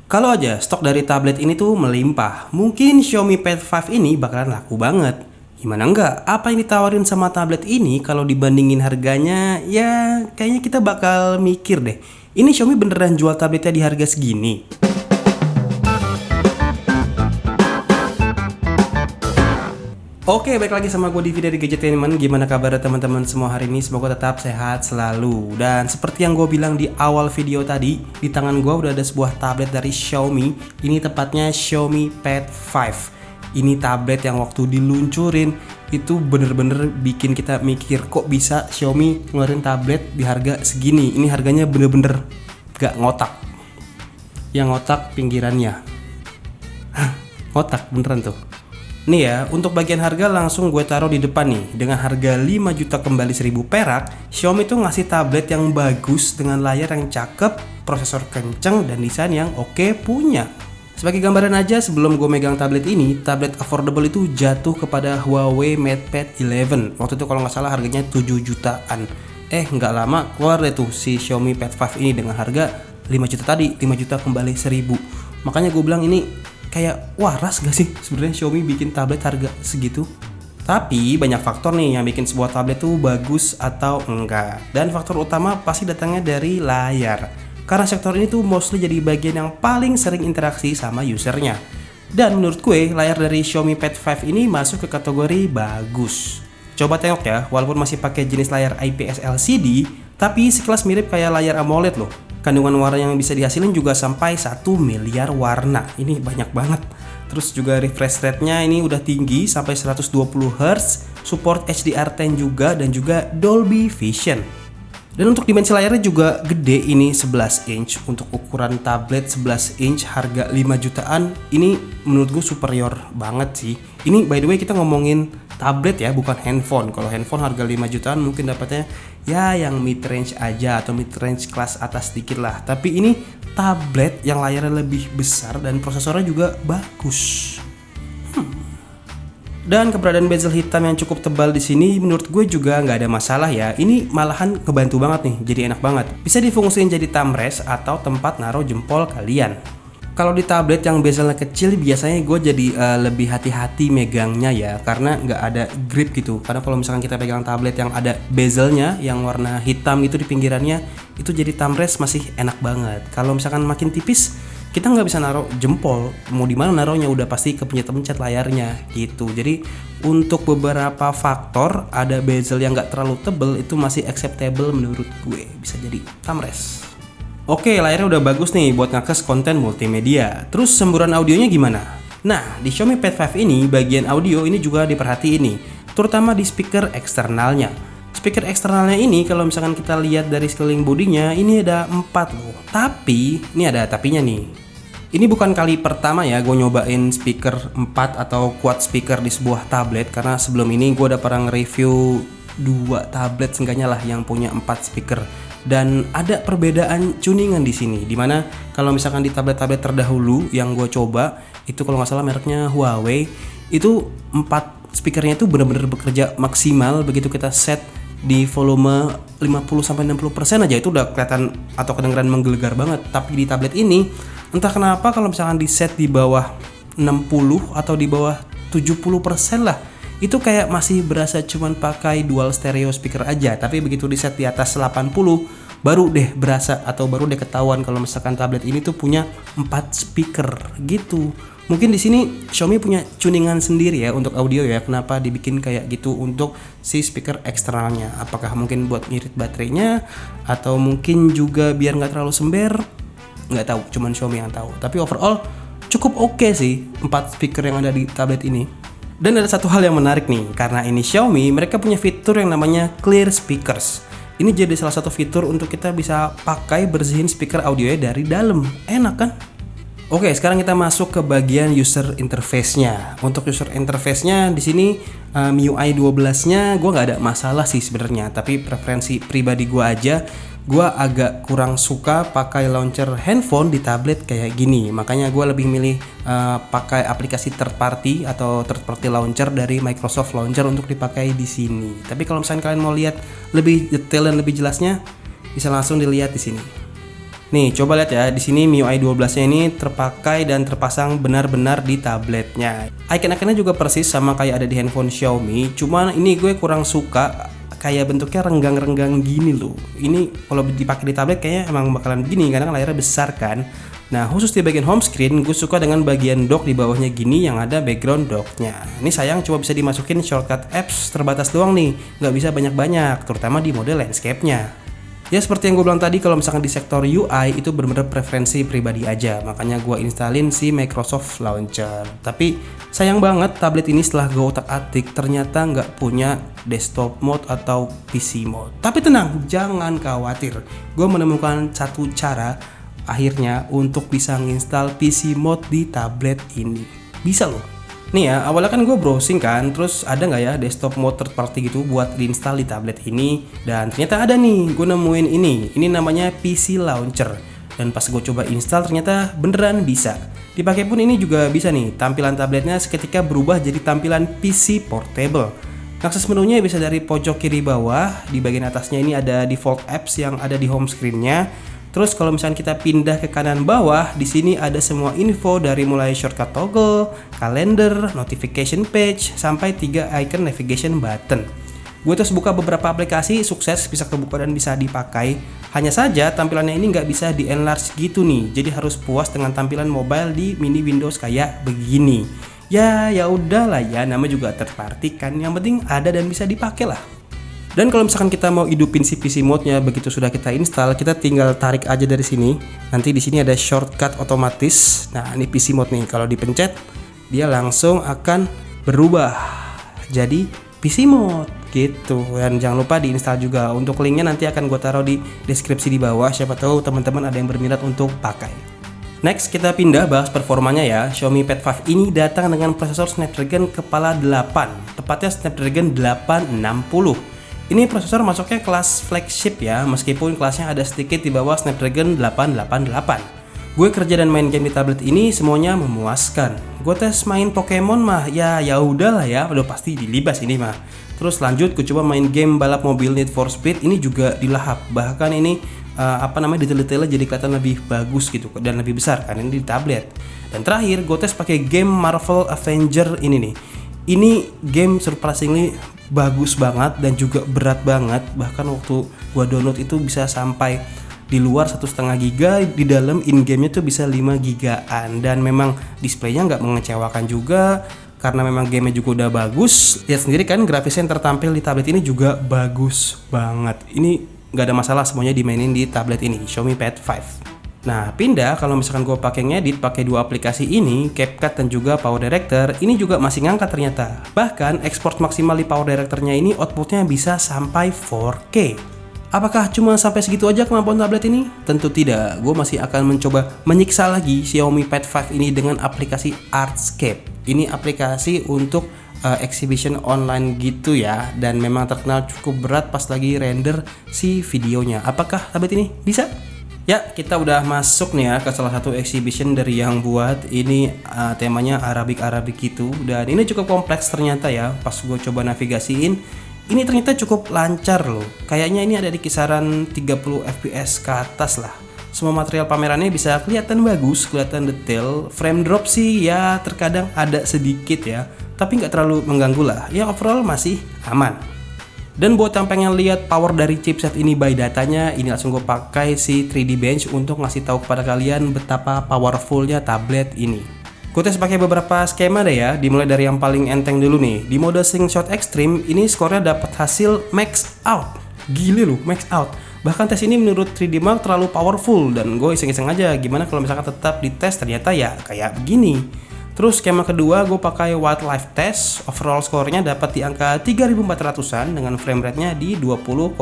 Kalau aja stok dari tablet ini tuh melimpah, mungkin Xiaomi Pad 5 ini bakalan laku banget. Gimana enggak? Apa yang ditawarin sama tablet ini kalau dibandingin harganya, ya kayaknya kita bakal mikir deh. Ini Xiaomi beneran jual tabletnya di harga segini? Oke, balik lagi sama gue Divi dari Gadgetainment. Gimana kabar teman-teman semua hari ini? Semoga tetap sehat selalu. Dan seperti yang gue bilang di awal video tadi, di tangan gue udah ada sebuah tablet dari Xiaomi. Ini tepatnya Xiaomi Pad 5. Ini tablet yang waktu diluncurin itu bener-bener bikin kita mikir, kok bisa Xiaomi ngeluarin tablet di harga segini. Ini harganya bener-bener gak ngotak. Yang ngotak pinggirannya. Ngotak beneran tuh. Nih ya, untuk bagian harga langsung gue taruh di depan nih. Dengan harga 5 juta kembali 1000 perak, Xiaomi tuh ngasih tablet yang bagus dengan layar yang cakep, prosesor kenceng, dan desain yang oke punya. Sebagai gambaran aja, sebelum gue megang tablet ini, tablet affordable itu jatuh kepada Huawei MatePad 11. Waktu itu kalau nggak salah harganya 7 jutaan. Nggak lama keluar deh tuh si Xiaomi Pad 5 ini dengan harga 5 juta tadi, 5 juta kembali 1000. Makanya gue bilang ini kayak waras gak sih sebenarnya Xiaomi bikin tablet harga segitu? Tapi banyak faktor nih yang bikin sebuah tablet tuh bagus atau enggak. Dan faktor utama pasti datangnya dari layar. Karena sektor ini tuh mostly jadi bagian yang paling sering interaksi sama usernya. Dan menurut gue layar dari Xiaomi Pad 5 ini masuk ke kategori bagus. Coba tengok ya, walaupun masih pakai jenis layar IPS LCD, tapi sekilas mirip kayak layar AMOLED loh. Kandungan warna yang bisa dihasilin juga sampai 1 miliar warna. Ini banyak banget. Terus juga refresh rate-nya ini udah tinggi sampai 120 Hz, support HDR10 juga dan juga Dolby Vision. Dan untuk dimensi layarnya juga gede, ini 11 inch. Untuk ukuran tablet 11 inch harga 5 jutaan, ini menurut gue superior banget sih. Ini by the way kita ngomongin tablet ya, bukan handphone. Kalau handphone harga 5 jutaan mungkin dapatnya ya yang mid range aja atau mid range kelas atas dikit lah. Tapi ini tablet yang layarnya lebih besar dan prosesornya juga bagus. Dan keberadaan bezel hitam yang cukup tebal di sini menurut gue juga nggak ada masalah ya. Ini malahan ngebantu banget nih, jadi enak banget. Bisa difungsiin jadi thumb rest atau tempat naruh jempol kalian. Kalau di tablet yang bezelnya kecil biasanya gue jadi lebih hati-hati megangnya ya, karena nggak ada grip gitu. Karena kalau misalkan kita pegang tablet yang ada bezelnya yang warna hitam gitu di pinggirannya, itu jadi thumb rest masih enak banget. Kalau misalkan makin tipis, kita nggak bisa naruh jempol, mau di mana naruhnya udah pasti kepencet-pencet layarnya gitu. Jadi untuk beberapa faktor ada bezel yang nggak terlalu tebel itu masih acceptable menurut gue, bisa jadi thumb rest. Oke, layarnya udah bagus nih buat ngakses konten multimedia. Terus semburan audionya gimana? Nah, di Xiaomi Pad 5 ini bagian audio ini juga diperhatiin nih, terutama di speaker eksternalnya. Speaker eksternalnya ini kalau misalkan kita lihat dari sekeliling bodinya ini ada 4 loh. Tapi, ini ada tapinya nih. Ini bukan kali pertama ya gue nyobain speaker 4 atau quad speaker di sebuah tablet. Karena sebelum ini gue udah pernah nge-review 2 tablet seenggaknya lah yang punya 4 speaker. Dan ada perbedaan tuningan di sini. Dimana kalau misalkan di tablet-tablet terdahulu yang gue coba, itu kalau nggak salah mereknya Huawei, itu 4 speakernya itu benar-benar bekerja maksimal. Begitu kita set di volume 50-60% aja itu udah kelihatan atau kedengeran menggelegar banget. Tapi di tablet ini entah kenapa kalau misalkan di set di bawah 60 atau di bawah 70% lah, itu kayak masih berasa cuman pakai dual stereo speaker aja. Tapi begitu di set di atas 80 baru deh berasa atau baru deh ketahuan kalau misalkan tablet ini tuh punya 4 speaker gitu. Mungkin di sini Xiaomi punya tuningan sendiri ya untuk audio ya, kenapa dibikin kayak gitu untuk si speaker eksternalnya. Apakah mungkin buat ngirit baterainya atau mungkin juga biar nggak terlalu sember, nggak tahu, cuman Xiaomi yang tahu. Tapi overall cukup oke sih 4 speaker yang ada di tablet ini. Dan ada satu hal yang menarik nih, karena ini Xiaomi, mereka punya fitur yang namanya Clear Speakers. Ini jadi salah satu fitur untuk kita bisa pakai bersihin speaker audionya dari dalam. Enak kan? Oke, sekarang kita masuk ke bagian user interface-nya. Untuk user interface-nya di sini MIUI 12-nya gue nggak ada masalah sih sebenarnya, tapi preferensi pribadi gue aja, gue agak kurang suka pakai launcher handphone di tablet kayak gini. Makanya gue lebih milih pakai aplikasi third party atau third party launcher dari Microsoft Launcher untuk dipakai di sini. Tapi kalau misalnya kalian mau lihat lebih detail dan lebih jelasnya, bisa langsung dilihat di sini. Nih, coba lihat ya, di sini MIUI 12-nya ini terpakai dan terpasang benar-benar di tabletnya. Icon-iconnya juga persis sama kayak ada di handphone Xiaomi, cuman ini gue kurang suka kayak bentuknya renggang-renggang gini loh. Ini kalau dipakai di tablet kayaknya emang bakalan begini karena layarnya besar kan. Nah, khusus di bagian home screen, gue suka dengan bagian dock di bawahnya gini yang ada background docknya. Ini sayang cuma bisa dimasukin shortcut apps terbatas doang nih, nggak bisa banyak-banyak, terutama di mode landscape-nya. Ya seperti yang gue bilang tadi, kalau misalkan di sektor UI itu benar-benar preferensi pribadi aja, makanya gue instalin si Microsoft Launcher. Tapi sayang banget tablet ini setelah gue otak-atik ternyata nggak punya desktop mode atau PC mode. Tapi tenang, jangan khawatir, gue menemukan satu cara akhirnya untuk bisa nginstal PC mode di tablet ini. Bisa loh. Nih ya, awalnya kan gue browsing kan, terus ada nggak ya desktop mode third party gitu buat diinstal di tablet ini, dan ternyata ada nih, gue nemuin ini namanya PC Launcher, dan pas gue coba install ternyata beneran bisa. Dipakai pun ini juga bisa nih, tampilan tabletnya seketika berubah jadi tampilan PC portable. Akses menunya bisa dari pojok kiri bawah, di bagian atasnya ini ada default apps yang ada di home screen-nya. Terus kalau misalnya kita pindah ke kanan bawah, di sini ada semua info dari mulai shortcut toggle, kalender, notification page, sampai 3 icon navigation button. Gue terus buka beberapa aplikasi, sukses bisa kebuka dan bisa dipakai. Hanya saja tampilannya ini nggak bisa di enlarge gitu nih, jadi harus puas dengan tampilan mobile di mini Windows kayak begini. Ya udahlah ya, nama juga third party kan, yang penting ada dan bisa dipakai lah. Dan kalau misalkan kita mau hidupin si PC mode-nya, begitu sudah kita install, kita tinggal tarik aja dari sini. Nanti di sini ada shortcut otomatis. Nah, ini PC mode nih. Kalau dipencet, dia langsung akan berubah jadi PC mode gitu. Dan jangan lupa diinstal juga. Untuk linknya nanti akan gue taruh di deskripsi di bawah. Siapa tahu teman-teman ada yang berminat untuk pakai. Next, kita pindah bahas performanya ya. Xiaomi Pad 5 ini datang dengan prosesor Snapdragon kepala 8, tepatnya Snapdragon 860. Ini prosesor masuknya kelas flagship ya, meskipun kelasnya ada sedikit di bawah Snapdragon 888. Gue kerja dan main game di tablet ini semuanya memuaskan. Gue tes main Pokemon mah ya udahlah ya, udah pasti dilibas ini mah. Terus lanjut gue coba main game balap mobil Need for Speed, ini juga dilahap. Bahkan ini detail-detailnya jadi kelihatan lebih bagus gitu dan lebih besar kan ini di tablet. Dan terakhir gue tes pakai game Marvel Avenger ini nih. Ini game surprisingly bagus banget dan juga berat banget. Bahkan waktu gua download itu bisa sampai di luar 1,5 giga, di dalam in game-nya tuh bisa 5 gigaan. Dan memang displaynya nggak mengecewakan juga karena memang game-nya juga udah bagus. Lihat sendiri kan grafisnya yang tertampil di tablet ini juga bagus banget. Ini nggak ada masalah, semuanya dimainin di tablet ini, Xiaomi Pad 5. Nah, pindah kalau misalkan gue pakai ngedit pakai dua aplikasi ini, CapCut dan juga Power Director, ini juga masih ngangkat ternyata. Bahkan ekspor maksimal di Power Directornya ini outputnya bisa sampai 4K. Apakah cuma sampai segitu aja kemampuan tablet ini? Tentu tidak. Gue masih akan mencoba menyiksa lagi Xiaomi Pad 5 ini dengan aplikasi Artscape. Ini aplikasi untuk exhibition online gitu ya, dan memang terkenal cukup berat pas lagi render si videonya. Apakah tablet ini bisa? Ya, kita udah masuk nih ya ke salah satu exhibition dari yang buat. Ini temanya Arabik gitu, dan ini cukup kompleks ternyata ya. Pas gue coba navigasiin, ini ternyata cukup lancar loh. Kayaknya ini ada di kisaran 30 fps ke atas lah. Semua material pamerannya bisa kelihatan bagus, kelihatan detail. Frame drop sih ya terkadang ada sedikit ya, tapi nggak terlalu mengganggu lah. Ya overall masih aman. Dan buat yang pengen lihat power dari chipset ini by datanya, ini langsung gue pakai si 3D Bench untuk ngasih tahu kepada kalian betapa powerfulnya tablet ini. Gue tes pakai beberapa skema deh ya, dimulai dari yang paling enteng dulu nih. Di mode Slingshot Extreme, ini skornya dapat hasil max out. Gile loh, max out. Bahkan tes ini menurut 3D Mark terlalu powerful, dan gue iseng-iseng aja gimana kalau misalkan tetap dites ternyata ya kayak begini. Terus skema kedua gue pakai Wildlife Test, overall skornya dapat di angka 3400-an dengan frame rate-nya di 20,60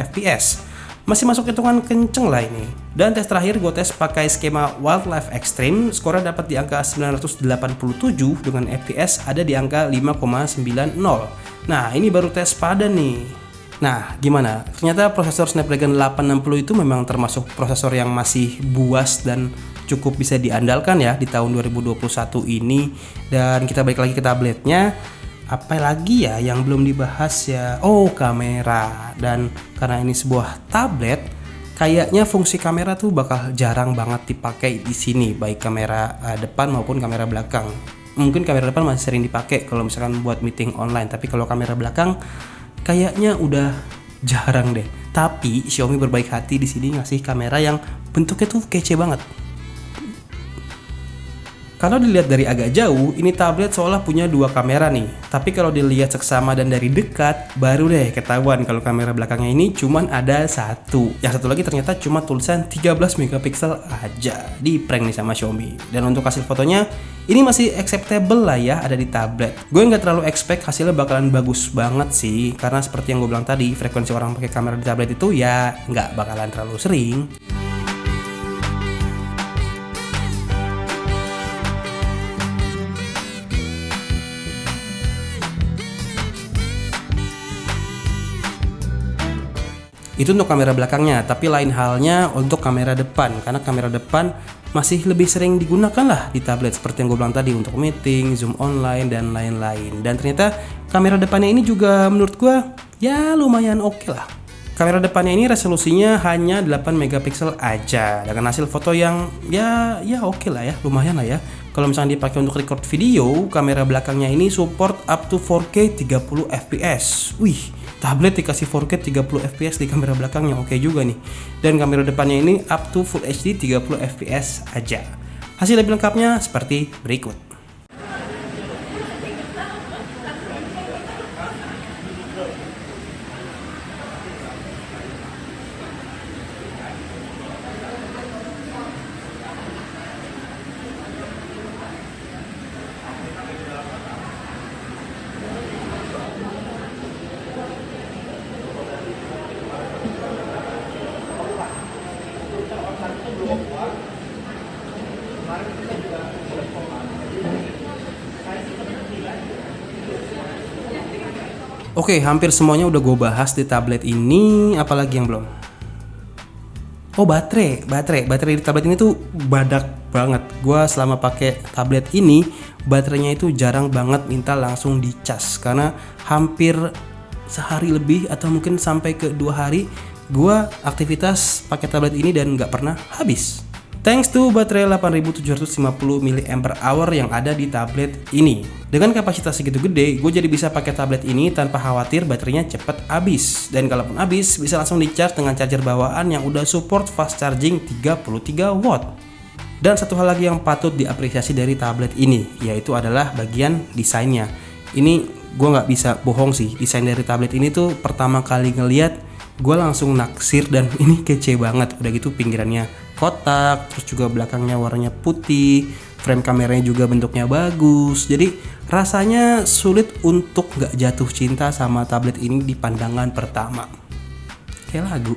fps. Masih masuk hitungan kenceng lah ini. Dan tes terakhir gue tes pakai skema Wildlife Extreme, skornya dapat di angka 987 dengan fps ada di angka 5,90. Nah, ini baru tes padan nih. Nah, gimana? Ternyata prosesor Snapdragon 860 itu memang termasuk prosesor yang masih buas dan cukup bisa diandalkan ya di tahun 2021 ini. Dan kita balik lagi ke tabletnya. Apa lagi ya yang belum dibahas ya? Oh, kamera. Dan karena ini sebuah tablet, kayaknya fungsi kamera tuh bakal jarang banget dipakai di sini, baik kamera depan maupun kamera belakang. Mungkin kamera depan masih sering dipakai kalau misalkan buat meeting online, tapi kalau kamera belakang kayaknya udah jarang deh. Tapi Xiaomi berbaik hati di sini ngasih kamera yang bentuknya tuh kece banget. Kalau dilihat dari agak jauh, ini tablet seolah punya dua kamera nih. Tapi kalau dilihat seksama dan dari dekat, baru deh ketahuan kalau kamera belakangnya ini cuman ada satu. Yang satu lagi ternyata cuma tulisan 13 megapiksel aja. Di prank nih sama Xiaomi. Dan untuk hasil fotonya, ini masih acceptable lah ya ada di tablet. Gue nggak terlalu expect hasilnya bakalan bagus banget sih. Karena seperti yang gue bilang tadi, frekuensi orang pakai kamera di tablet itu ya nggak bakalan terlalu sering. Itu untuk kamera belakangnya, tapi lain halnya untuk kamera depan. Karena kamera depan masih lebih sering digunakan lah di tablet seperti yang gue bilang tadi untuk meeting, zoom online, dan lain-lain. Dan ternyata kamera depannya ini juga menurut gue ya lumayan oke lah. Kamera depannya ini resolusinya hanya 8 megapiksel aja dengan hasil foto yang ya oke lah ya, lumayan lah ya. Kalau misalnya dipakai untuk record video, kamera belakangnya ini support up to 4K 30 fps. Wih, tablet dikasih 4K 30 fps di kamera belakangnya, oke juga nih. Dan kamera depannya ini up to Full HD 30 fps aja. Hasil lebih lengkapnya seperti berikut. Oke, hampir semuanya udah gue bahas di tablet ini, apalagi yang belum? Oh, baterai di tablet ini tuh badak banget. Gue selama pakai tablet ini, baterainya itu jarang banget minta langsung dicas, karena hampir sehari lebih atau mungkin sampai ke 2 hari gue aktivitas pakai tablet ini dan nggak pernah habis. Thanks to baterai 8750 mAh yang ada di tablet ini. Dengan kapasitas segitu gede, gue jadi bisa pakai tablet ini tanpa khawatir baterainya cepet habis. Dan kalaupun habis, bisa langsung di-charge dengan charger bawaan yang udah support fast charging 33 watt. Dan satu hal lagi yang patut diapresiasi dari tablet ini, yaitu adalah bagian desainnya. Ini gue nggak bisa bohong sih, desain dari tablet ini tuh pertama kali ngeliat, gue langsung naksir dan ini kece banget. Udah gitu pinggirannya kotak, terus juga belakangnya warnanya putih, frame kameranya juga bentuknya bagus. Jadi rasanya sulit untuk gak jatuh cinta sama tablet ini di pandangan pertama. Kayak lagu.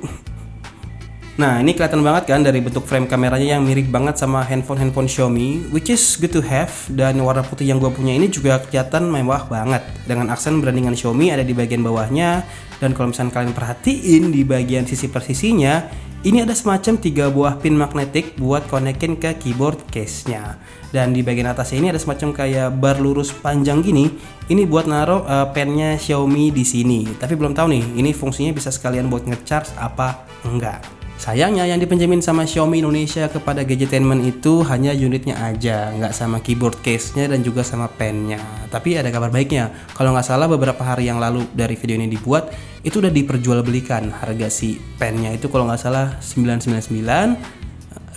Nah, ini kelihatan banget kan dari bentuk frame kameranya yang mirip banget sama handphone Xiaomi, which is good to have. Dan warna putih yang gue punya ini juga kelihatan mewah banget, dengan aksen brandingan Xiaomi ada di bagian bawahnya. Dan kalau misalnya kalian perhatiin di bagian sisi persisinya, ini ada semacam 3 buah pin magnetik buat konekin ke keyboard case-nya. Dan di bagian atasnya ini ada semacam kayak bar lurus panjang gini. Ini buat naruh pennya Xiaomi di sini. Tapi belum tahu nih, ini fungsinya bisa sekalian buat ngecharge apa enggak. Sayangnya yang dipinjemin sama Xiaomi Indonesia kepada Gadgetainment itu hanya unitnya aja, nggak sama keyboard case-nya dan juga sama pennya. Tapi ada kabar baiknya, kalau nggak salah beberapa hari yang lalu dari video ini dibuat, itu udah diperjualbelikan. Harga si pennya itu kalau nggak salah 999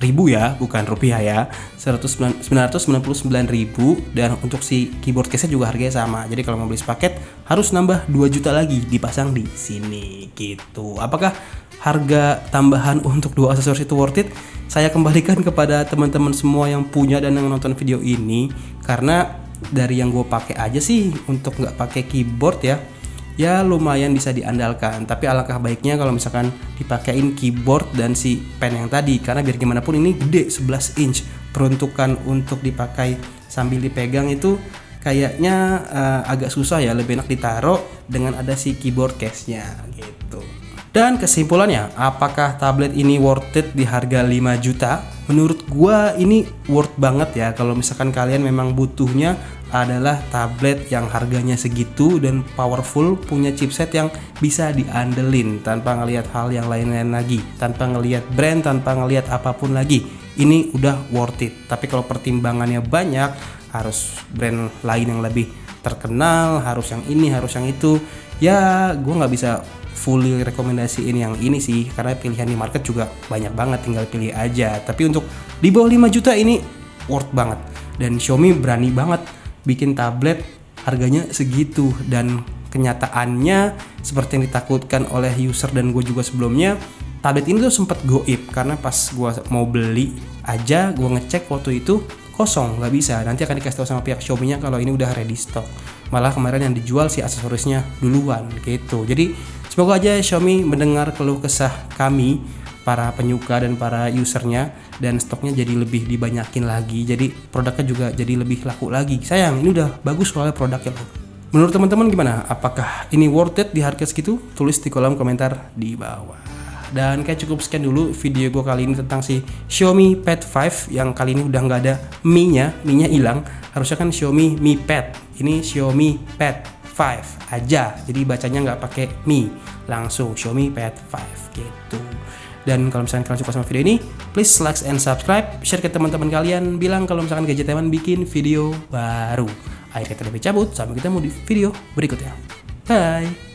ribu ya, bukan rupiah ya, 999.000. Dan untuk si keyboard case-nya juga harganya sama. Jadi kalau mau beli sepaket harus nambah 2 juta lagi dipasang di sini gitu. Apakah harga tambahan untuk 2 aksesoris itu worth it? Saya kembalikan kepada teman-teman semua yang punya dan yang nonton video ini, karena dari yang gue pakai aja sih untuk nggak pakai keyboard ya lumayan bisa diandalkan. Tapi alangkah baiknya kalau misalkan dipakein keyboard dan si pen yang tadi, karena biar gimana pun ini gede 11 inch, peruntukan untuk dipakai sambil dipegang itu kayaknya agak susah ya, lebih enak ditaruh dengan ada si keyboard case-nya gitu. Dan kesimpulannya, apakah tablet ini worth it di harga 5 juta? Menurut gua ini worth banget ya kalau misalkan kalian memang butuhnya adalah tablet yang harganya segitu dan powerful, punya chipset yang bisa diandelin tanpa ngelihat hal yang lain-lain lagi, tanpa ngelihat brand, tanpa ngelihat apapun lagi. Ini udah worth it. Tapi kalau pertimbangannya banyak, harus brand lain yang lebih terkenal, harus yang ini, harus yang itu, ya gue nggak bisa fully rekomendasiin yang ini sih, karena pilihan di market juga banyak banget, tinggal pilih aja. Tapi untuk di bawah 5 juta ini worth banget, dan Xiaomi berani banget bikin tablet harganya segitu. Dan kenyataannya seperti yang ditakutkan oleh user dan gue juga sebelumnya, tablet ini tuh sempat goib, karena pas gue mau beli aja gue ngecek waktu itu kosong, nggak bisa. Nanti akan dikasih tahu sama pihak Xiaomi-nya kalau ini udah ready stock. Malah kemarin yang dijual si aksesorisnya duluan gitu. Jadi semoga aja Xiaomi mendengar keluh kesah kami para penyuka dan para usernya, dan stoknya jadi lebih dibanyakin lagi, jadi produknya juga jadi lebih laku lagi. Sayang, ini udah bagus soalnya produknya. Menurut teman-teman gimana? Apakah ini worth it di harga segitu? Tulis di kolom komentar di bawah. Dan kayak cukup sekian dulu video gue kali ini tentang si Xiaomi Pad 5 yang kali ini udah nggak ada Mi-nya hilang. Harusnya kan Xiaomi Mi Pad, ini Xiaomi Pad 5 aja, jadi bacanya nggak pakai Mi, langsung Xiaomi Pad 5 gitu. Dan kalau misalkan kalian suka sama video ini, please like and subscribe, share ke teman-teman kalian, bilang kalau misalkan Gadget Teman bikin video baru. Akhir kata lebih cabut, sampai ketemu di video berikutnya. Bye.